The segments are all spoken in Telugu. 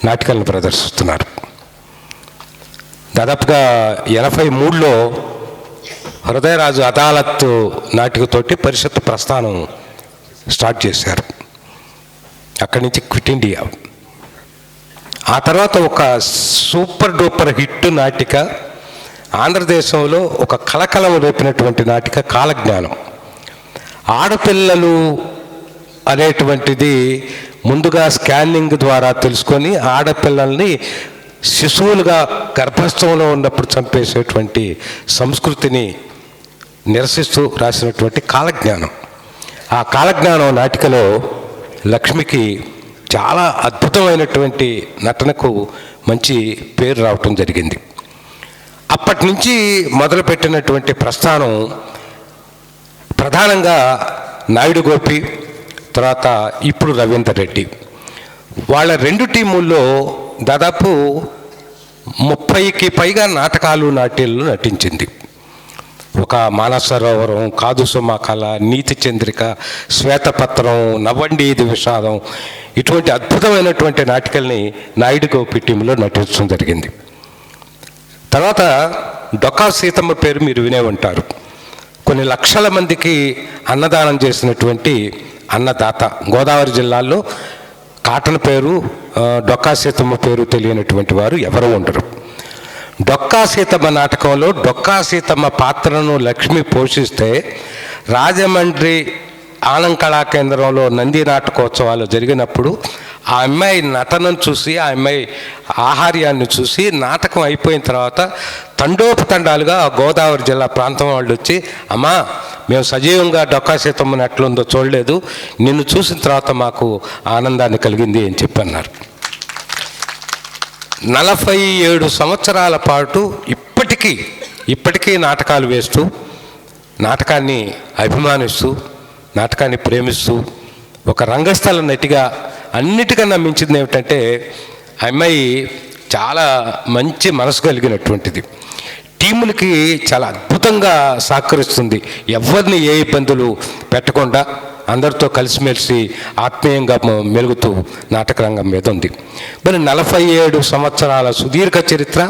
నాటికలను ప్రదర్శిస్తున్నారు. దాదాపుగా 83లో హృదయరాజు అదాలత్ నాటికతోటి పరిషత్ ప్రస్థానం స్టార్ట్ చేశారు. అక్కడి నుంచి క్విట్ ఇండియా. ఆ తర్వాత ఒక సూపర్ డూపర్ హిట్ నాటిక, ఆంధ్రదేశంలో ఒక కలకలం రేపినటువంటి నాటిక కాలజ్ఞానం. ఆడపిల్లలు అనేటువంటిది ముందుగా స్కానింగ్ ద్వారా తెలుసుకొని ఆడపిల్లల్ని శిశువులుగా గర్భస్థంలో ఉన్నప్పుడు చంపేసేటువంటి సంస్కృతిని నిరసిస్తూ రాసినటువంటి కాలజ్ఞానం. ఆ కాలజ్ఞానం నాటికలో లక్ష్మికి చాలా అద్భుతమైనటువంటి నటనకు మంచి పేరు రావటం జరిగింది. అప్పటి నుంచి మొదలుపెట్టినటువంటి ప్రస్థానం ప్రధానంగా నాయుడు గోపి, తర్వాత ఇప్పుడు రవీందర్ రెడ్డి, వాళ్ళ రెండు టీముల్లో దాదాపు 30కి పైగా నాటకాలు నాట్యాలు నటించింది. ఒక మానసరోవరం, కాదు సుమా కళ, నీతి చంద్రిక, శ్వేతపత్రం, నవ్వండి ఇది విషాదం, ఇటువంటి అద్భుతమైనటువంటి నాటికల్ని నాయుడు గోపి టీంలో నటించడం జరిగింది. తర్వాత డొక్కా సీతమ్మ పేరు మీరు వినే ఉంటారు. కొన్ని లక్షల మందికి అన్నదానం చేసినటువంటి అన్నదాత. గోదావరి జిల్లాలో కాటన్ పేరు, డొక్కా సీతమ్మ పేరు తెలియనటువంటి వారు ఎవరు ఉండరు. డొక్కా సీతమ్మ నాటకంలో డొక్కా సీతమ్మ పాత్రను లక్ష్మి పోషిస్తే రాజమండ్రి ఆనం కళాకేంద్రంలో నంది నాటకోత్సవాలు జరిగినప్పుడు ఆ అమ్మాయి నటనను చూసి, ఆ అమ్మాయి ఆహార్యాన్ని చూసి నాటకం అయిపోయిన తర్వాత తండోపతండాలుగా గోదావరి జిల్లా ప్రాంతం వాళ్ళు వచ్చి, అమ్మా మేము సజీవంగా డొక్కా సీతమ్మని ఎట్లుందో చూడలేదు, నిన్ను చూసిన తర్వాత మాకు ఆనందాన్ని కలిగింది అని చెప్పన్నారు. 47 సంవత్సరాల పాటు ఇప్పటికీ నాటకాలు వేస్తూ, నాటకాన్ని అభిమానిస్తూ, నాటకాన్ని ప్రేమిస్తూ, ఒక రంగస్థల నటిగా అన్నిటికన్నా మించింది ఏమిటంటే అమ్మాయి చాలా మంచి మనసు కలిగినటువంటిది. టీములకి చాలా అద్భుతంగా సహకరిస్తుంది. ఎవరిని ఏ ఇబ్బందులు పెట్టకుండా అందరితో కలిసిమెలిసి ఆత్మీయంగా మెలుగుతూ నాటక రంగం మీద ఉంది. మరి 47 సంవత్సరాల సుదీర్ఘ చరిత్ర,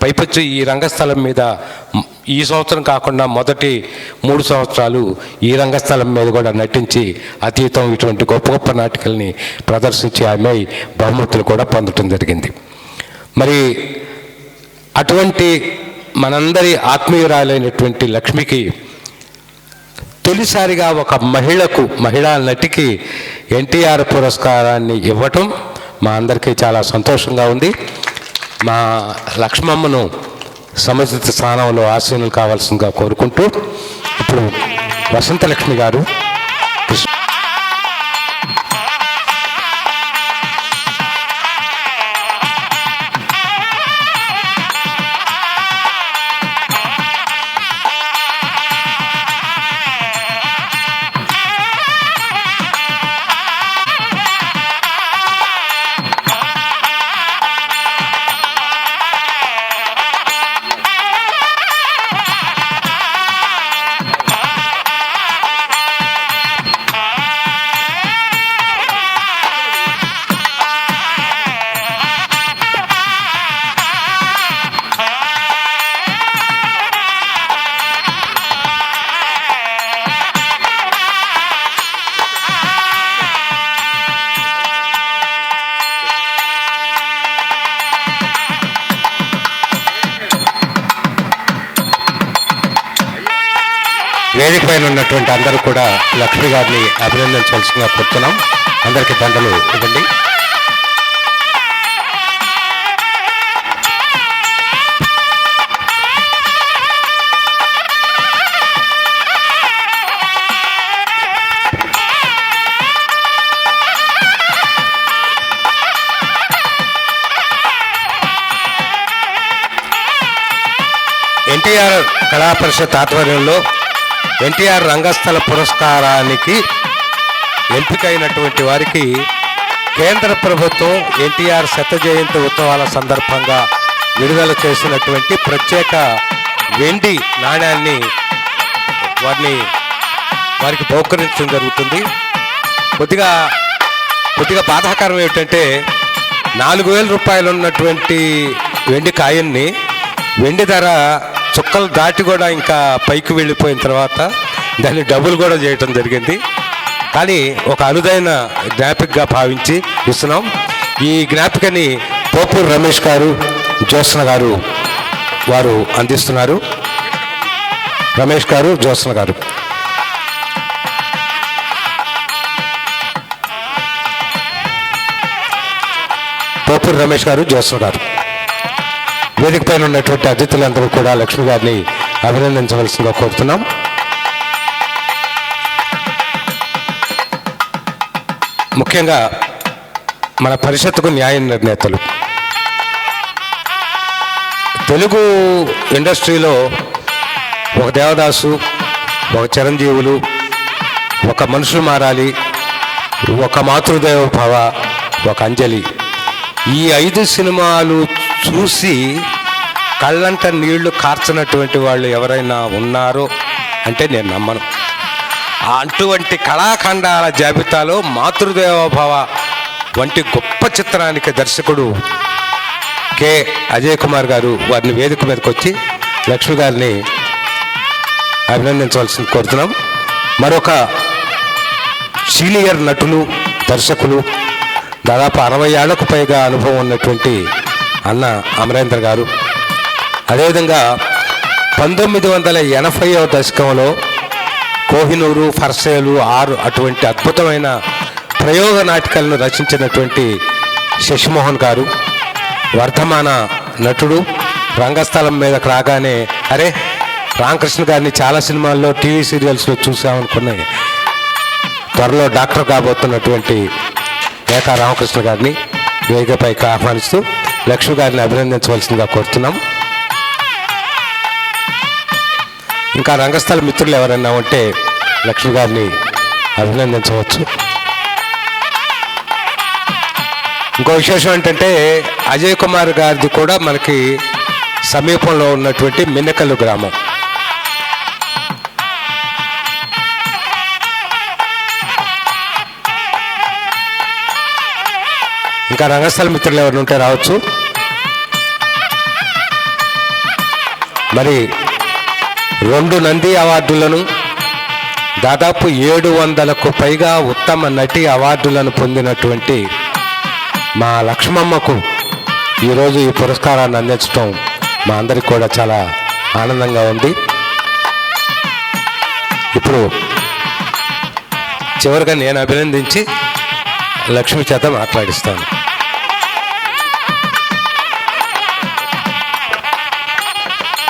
పైపచ్చు ఈ రంగస్థలం మీద ఈ సంవత్సరం కాకుండా మొదటి 3 సంవత్సరాలు ఈ రంగస్థలం మీద కూడా నటించి అతీతం ఇటువంటి గొప్ప గొప్ప నాటికల్ని ప్రదర్శించి ఆమె బహుమతులు కూడా పొందటం జరిగింది. మరి అటువంటి మనందరి ఆత్మీయురాలైనటువంటి లక్ష్మికి తొలిసారిగా ఒక మహిళా నటికి ఎన్టీఆర్ పురస్కారాన్ని ఇవ్వటం మా అందరికీ చాలా సంతోషంగా ఉంది. మా లక్ష్మమ్మను సముచిత స్థానంలో ఆశీనులు కావాల్సిందిగా కోరుకుంటూ ఇప్పుడు వసంతలక్ష్మి గారు వేదిక పైన ఉన్నటువంటి అందరూ కూడా లక్ష్మి గారిని అభినందించవలసిందిగా కోరుతున్నాం. అందరికీ దండలు ఇవ్వండి. ఎన్టీఆర్ కళా పరిషత్ ఆధ్వర్యంలో ఎన్టీఆర్ రంగస్థల పురస్కారానికి ఎంపికైనటువంటి వారికి కేంద్ర ప్రభుత్వం ఎన్టీఆర్ శత జయంతి ఉత్సవాల సందర్భంగా విడుదల చేసినటువంటి ప్రత్యేక వెండి నాణ్యాన్ని వారికి బహుకరించడం జరుగుతుంది. కొద్దిగా బాధాకరం ఏమిటంటే 4,000 రూపాయలు ఉన్నటువంటి వెండి కాయిన్ని వెండి ధర చుక్కలు దాటి కూడా ఇంకా పైకి వెళ్ళిపోయిన తర్వాత దాన్ని డబుల్ కూడా చేయటం జరిగింది. కానీ ఒక అరుదైన జ్ఞాపికగా భావించి ఇస్తున్నాం. ఈ జ్ఞాపికని పోపూరు రమేష్ గారు, జ్యోత్స్న గారు వారు అందిస్తున్నారు. రమేష్ గారు, జ్యోత్స్న గారు. పోపూరు రమేష్ గారు, జ్యోత్స్న గారు. వేదిక పైన ఉన్నటువంటి అతిథులందరూ కూడా లక్ష్మి గారిని అభినందించవలసిందిగా కోరుతున్నాం. ముఖ్యంగా మన పరిషత్తుకు న్యాయ నిర్ణేతలు, తెలుగు ఇండస్ట్రీలో ఒక దేవదాసు, ఒక చిరంజీవులు, ఒక మనుషులు మారాలి, ఒక మాతృదేవ భవ, ఒక అంజలి, ఈ 5 సినిమాలు చూసి కళ్ళంట నీళ్లు కార్చినటువంటి వాళ్ళు ఎవరైనా ఉన్నారో అంటే నేను నమ్మను. అటువంటి కళాఖండాల జాబితాలో మాతృదేవోభవ వంటి గొప్ప చిత్రానికి దర్శకుడు కె అజయ్ కుమార్ గారు వారిని వేదిక మీదకి వచ్చి లక్ష్మి గారిని అభినందించవలసింది కోరుతున్నాం. మరొక సీనియర్ నటులు, దర్శకులు, దాదాపు 60 ఏళ్లకు పైగా అనుభవం ఉన్నటువంటి అన్న అమరేంద్ర గారు, అదేవిధంగా 1980వ దశకంలో కోహినూరు, ఫర్సేలు, అటువంటి అద్భుతమైన ప్రయోగ నాటకాలను రచించినటువంటి శశిమోహన్ గారు, వర్ధమాన నటుడు, రంగస్థలం మీదకి రాగానే అరే రామకృష్ణ గారిని చాలా సినిమాల్లో, టీవీ సీరియల్స్లో చూసామనుకున్నాయి, త్వరలో డాక్టర్ కాబోతున్నటువంటి మేకా రామకృష్ణ గారిని వేదికపైకి ఆహ్వానిస్తూ లక్ష్మి గారిని అభినందించవలసిందిగా కోరుతున్నాం. ఇంకా రంగస్థల మిత్రులు ఎవరైనా ఉంటే లక్ష్మి గారిని అభినందించవచ్చు. ఇంకో విశేషం ఏంటంటే అజయ్ కుమార్ గారిది కూడా మనకి సమీపంలో ఉన్నటువంటి మిన్నకల్లు గ్రామం. ఇంకా రంగస్థల మిత్రులు ఎవరైనా ఉంటే రావచ్చు. మరి 2 నంది అవార్డులను, దాదాపు 700కు పైగా ఉత్తమ నటి అవార్డులను పొందినటువంటి మా లక్ష్మమ్మకు ఈరోజు ఈ పురస్కారాన్ని అందించడం మా అందరికి కూడా చాలా ఆనందంగా ఉంది. ఇప్పుడు చివరిగా నేను అభినందించి లక్ష్మి చేత మాట్లాడిస్తాను.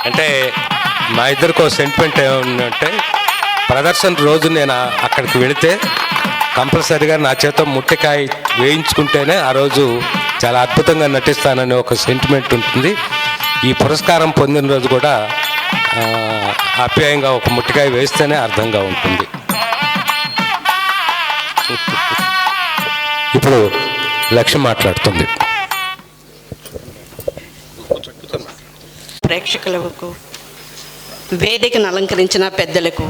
అంటే మా ఇద్దరికి ఒక సెంటిమెంట్ ఏమంటే, ప్రదర్శన రోజు నేను అక్కడికి వెళితే కంపల్సరీగా నా చేత ముట్టికాయ వేయించుకుంటేనే ఆ రోజు చాలా అద్భుతంగా నటిస్తానని ఒక సెంటిమెంట్ ఉంటుంది. ఈ పురస్కారం పొందిన రోజు కూడా ఆప్యాయంగా ఒక ముట్టికాయ వేస్తేనే అర్థంగా ఉంటుంది. ఇప్పుడు లక్ష్యం మాట్లాడుతుంది. ప్రేక్షకులకు, వేదికను అలంకరించిన పెద్దలకు,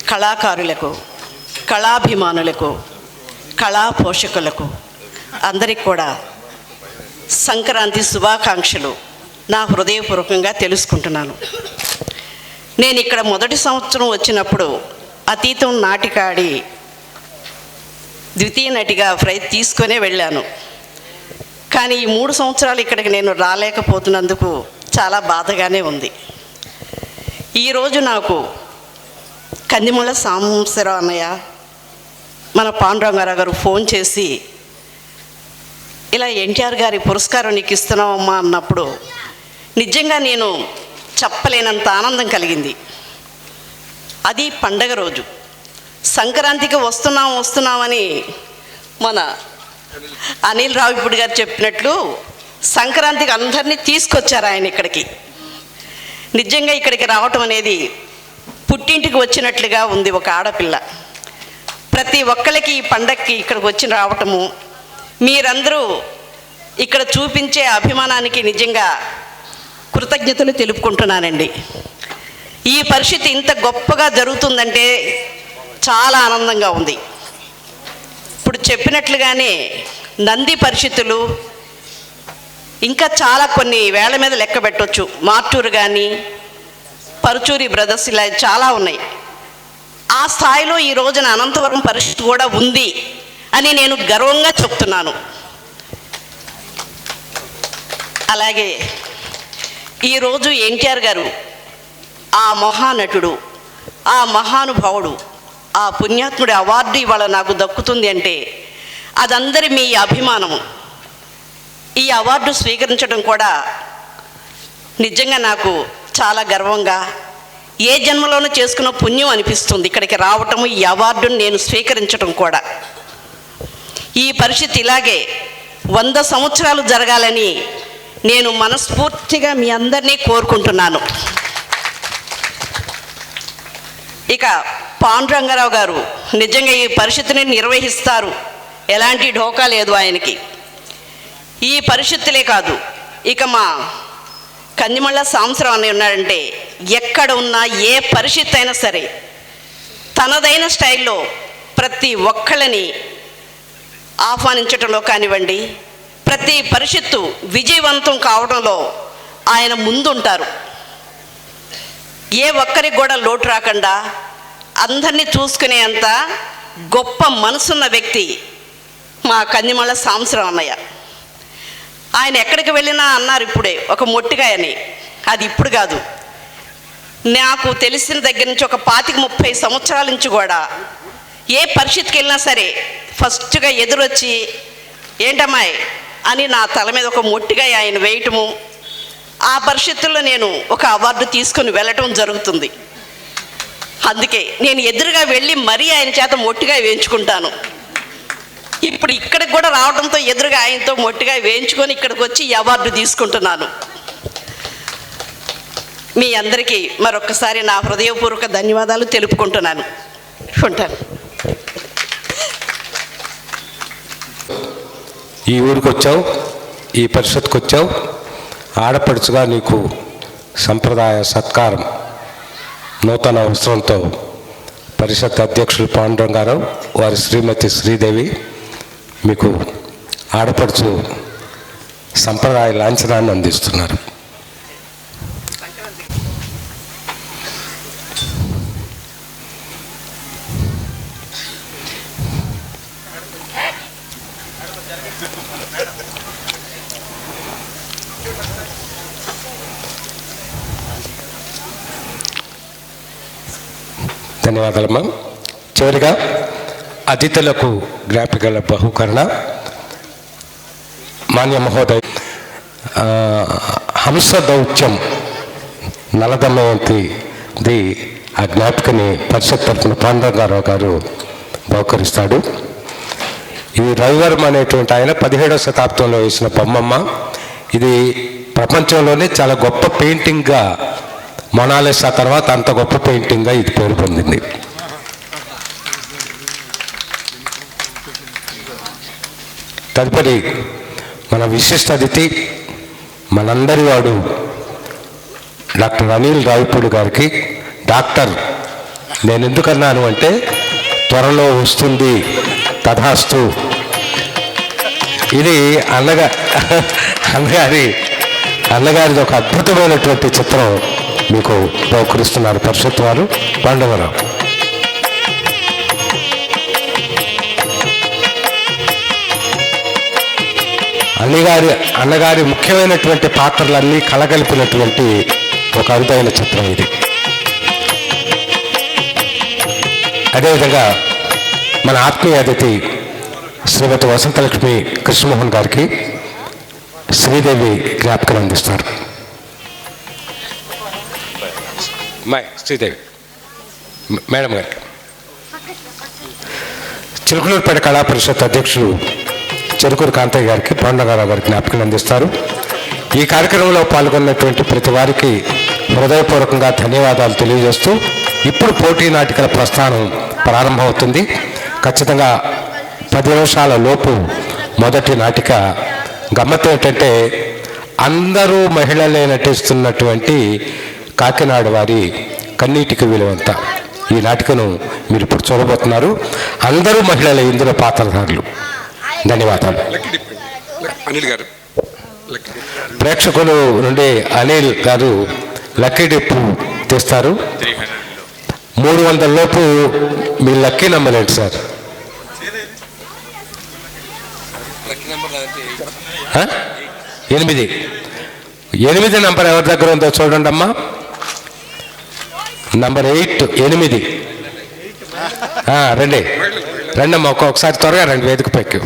కళాకారులకు, కళాభిమానులకు, కళా పోషకులకు అందరికి కూడా సంక్రాంతి శుభాకాంక్షలు నా హృదయపూర్వకంగా తెలుసుకుంటున్నాను. నేను ఇక్కడ మొదటి సంవత్సరం వచ్చినప్పుడు అతీతం నాటికాడి ద్వితీయ నటిగా తీసుకునే వెళ్ళాను. కానీ ఈ 3 సంవత్సరాలు ఇక్కడికి నేను రాలేకపోతున్నందుకు చాలా బాధగానే ఉంది. ఈరోజు నాకు కందిమూల సాంబశివరావు అన్నయ్య, మన పాండురంగారావు గారు ఫోన్ చేసి ఇలా ఎన్టీఆర్ గారి పురస్కారం నీకు ఇస్తున్నామమ్మా అన్నప్పుడు నిజంగా నేను చెప్పలేనంత ఆనందం కలిగింది. అది పండగ రోజు, సంక్రాంతికి వస్తున్నామని మన అనిల్ రావిపూడి గారు చెప్పినట్లు సంక్రాంతికి అందరినీ తీసుకొచ్చారు ఆయన ఇక్కడికి. నిజంగా ఇక్కడికి రావటం అనేది పుట్టింటికి వచ్చినట్లుగా ఉంది. ఒక ఆడపిల్ల ప్రతి ఒక్కరికి ఈ పండగకి ఇక్కడికి వచ్చి రావటము, మీరందరూ ఇక్కడ చూపించే అభిమానానికి నిజంగా కృతజ్ఞతలు తెలుపుకుంటున్నానండి. ఈ పరిస్థితి ఇంత గొప్పగా జరుగుతుందంటే చాలా ఆనందంగా ఉంది. ఇప్పుడు చెప్పినట్లుగానే నంది పరిషత్తులు, ఇంకా చాలా కొన్ని వేళ్ల మీద లెక్క పెట్టవచ్చు. మార్టూరు కానీ, పరుచూరి బ్రదర్స్, ఇలా చాలా ఉన్నాయి. ఆ స్థాయిలో ఈ రోజున అనంతవరం పరిషత్ కూడా ఉంది అని నేను గర్వంగా చెప్తున్నాను. అలాగే ఈరోజు ఎన్టీఆర్ గారు, ఆ మహానటుడు, ఆ మహానుభావుడు, ఆ పుణ్యాత్ముడి అవార్డు ఇవాళ నాకు దక్కుతుంది అంటే అదందరి మీ అభిమానము. ఈ అవార్డు స్వీకరించడం కూడా నిజంగా నాకు చాలా గర్వంగా, ఏ జన్మలోనూ చేసుకున్న పుణ్యం అనిపిస్తుంది ఇక్కడికి రావటము, ఈ అవార్డును నేను స్వీకరించడం కూడా. ఈ పరిస్థితి ఇలాగే 100 సంవత్సరాలు జరగాలని నేను మనస్ఫూర్తిగా మీ అందరినీ కోరుకుంటున్నాను. ఇక పాండురంగారావు గారు నిజంగా ఈ పరిషత్తుని నిర్వహిస్తారు, ఎలాంటి ఢోకా లేదు ఆయనకి. ఈ పరిషత్తులే కాదు, ఇక మా కందిమళ్ళ సాంబశివరావు అని ఉన్నాడంటే ఎక్కడ ఉన్నా ఏ పరిషత్ అయినా సరే తనదైన స్టైల్లో ప్రతి ఒక్కళ్ళని ఆహ్వానించటంలో కానివ్వండి, ప్రతి పరిషత్తు విజయవంతం కావడంలో ఆయన ముందుంటారు. ఏ ఒక్కరికి కూడా లోటు రాకుండా అందరినీ చూసుకునేంత గొప్ప మనసున్న వ్యక్తి మా కందిమళ్ళ సాంబశివరావు అన్నయ్య. ఆయన ఎక్కడికి వెళ్ళినా అన్నారు ఇప్పుడే ఒక మొట్టికాయని, అది ఇప్పుడు కాదు, నాకు తెలిసిన దగ్గర నుంచి ఒక 25-30 సంవత్సరాల నుంచి కూడా ఏ పరిషత్కి వెళ్ళినా సరే ఫస్ట్గా ఎదురొచ్చి ఏంటమ్మాయి అని నా తల మీద ఒక మొట్టికాయ ఆయన వేయటము, ఆ పరిషత్తుల్లో నేను ఒక అవార్డు తీసుకొని వెళ్ళటం జరుగుతుంది. అందుకే నేను ఎదురుగా వెళ్ళి మరీ ఆయన చేత మొట్టికాయ వేయించుకుంటాను. ఇప్పుడు ఇక్కడికి కూడా రావడంతో ఎదురుగా ఆయనతో మొట్టికాయ వేయించుకొని ఇక్కడికి వచ్చి ఈ అవార్డు తీసుకుంటున్నాను. మీ అందరికీ మరొకసారి నా హృదయపూర్వక ధన్యవాదాలు తెలుపుకుంటున్నాను. ఉంటాను. ఈ ఊరికి వచ్చావు, ఈ పరిషత్కి వచ్చావు, ఆడపడుచుగా నీకు సంప్రదాయ సత్కారం నూతన అవసరంతో పరిషత్ అధ్యక్షులు పాండురంగారావు వారి శ్రీమతి శ్రీదేవి మీకు ఆడపడుచు సంప్రదాయ లాంఛనాన్ని అందిస్తున్నారు. ధన్యవాదాలమ్మా. చివరిగా అతిథులకు జ్ఞాపికల బహుకరణ మాన్య మహోదయ్ హంస దౌత్యం నలదమయంతిది ఆ జ్ఞాపికని పరిషత్ తరఫున పాండురంగారావు గారు బహుకరిస్తాడు. ఈ రవివర్మ అనేటువంటి ఆయన 17వ శతాబ్దంలో వేసిన బొమ్మమ్మ. ఇది ప్రపంచంలోనే చాలా గొప్ప పెయింటింగ్గా, మొనాలిసా తర్వాత అంత గొప్ప పెయింటింగ్గా ఇది పేరు పొందింది. తదుపరి మన విశిష్ట అతిథి మనందరి వాడు డాక్టర్ అనిల్ రావిపూడి గారికి, డాక్టర్ నేను ఎందుకన్నాను అంటే త్వరలో వస్తుంది తథాస్తు, ఇది అన్నగారిది ఒక అద్భుతమైనటువంటి చిత్రం మీకు బహుకరిస్తున్నారు పరిషత్ వారు. పాండవరావు అన్నగారి ముఖ్యమైనటువంటి పాత్రలన్నీ కలగలిపినటువంటి ఒక అరుదైన చిత్రం ఇది. అదేవిధంగా మన ఆత్మీయ అతిథి శ్రీమతి వసంతలక్ష్మి కృష్ణమోహన్ గారికి శ్రీదేవి జ్ఞాపకం అందిస్తారు. శ్రీదేవి మేడం గారికి చిలుకలూరుపేట కళా పరిషత్ అధ్యక్షులు చెరుకూరు కాంతయ్య గారికి పాండురంగారావు గారికి జ్ఞాపకం అందిస్తారు. ఈ కార్యక్రమంలో పాల్గొన్నటువంటి ప్రతి వారికి హృదయపూర్వకంగా ధన్యవాదాలు తెలియజేస్తూ ఇప్పుడు పోటీ నాటికల ప్రస్థానం ప్రారంభమవుతుంది. ఖచ్చితంగా 10 నిమిషాల లోపు మొదటి నాటిక. గమ్మత్తు ఏంటంటే అందరూ మహిళలే నటిస్తున్నటువంటి కాకినాడ వారి కన్నీటికి విలువంత ఈ నాటికను మీరు ఇప్పుడు చూడబోతున్నారు. అందరూ మహిళలే ఇందులో పాత్రధారులు. ధన్యవాదాలు. అనిల్ గారు ప్రేక్షకులు నుండి అనిల్ గారు లక్కీ డిప్ తెస్తారు. 300 లోపు మీ లక్కీ నెంబర్ ఏంటి సార్? 8 నంబర్ ఎవరి దగ్గర ఉందో చూడండి అమ్మా. నంబర్ 8. రండి అమ్మా, ఒక్కొక్కసారి త్వరగా రండి వేదిక పైకి.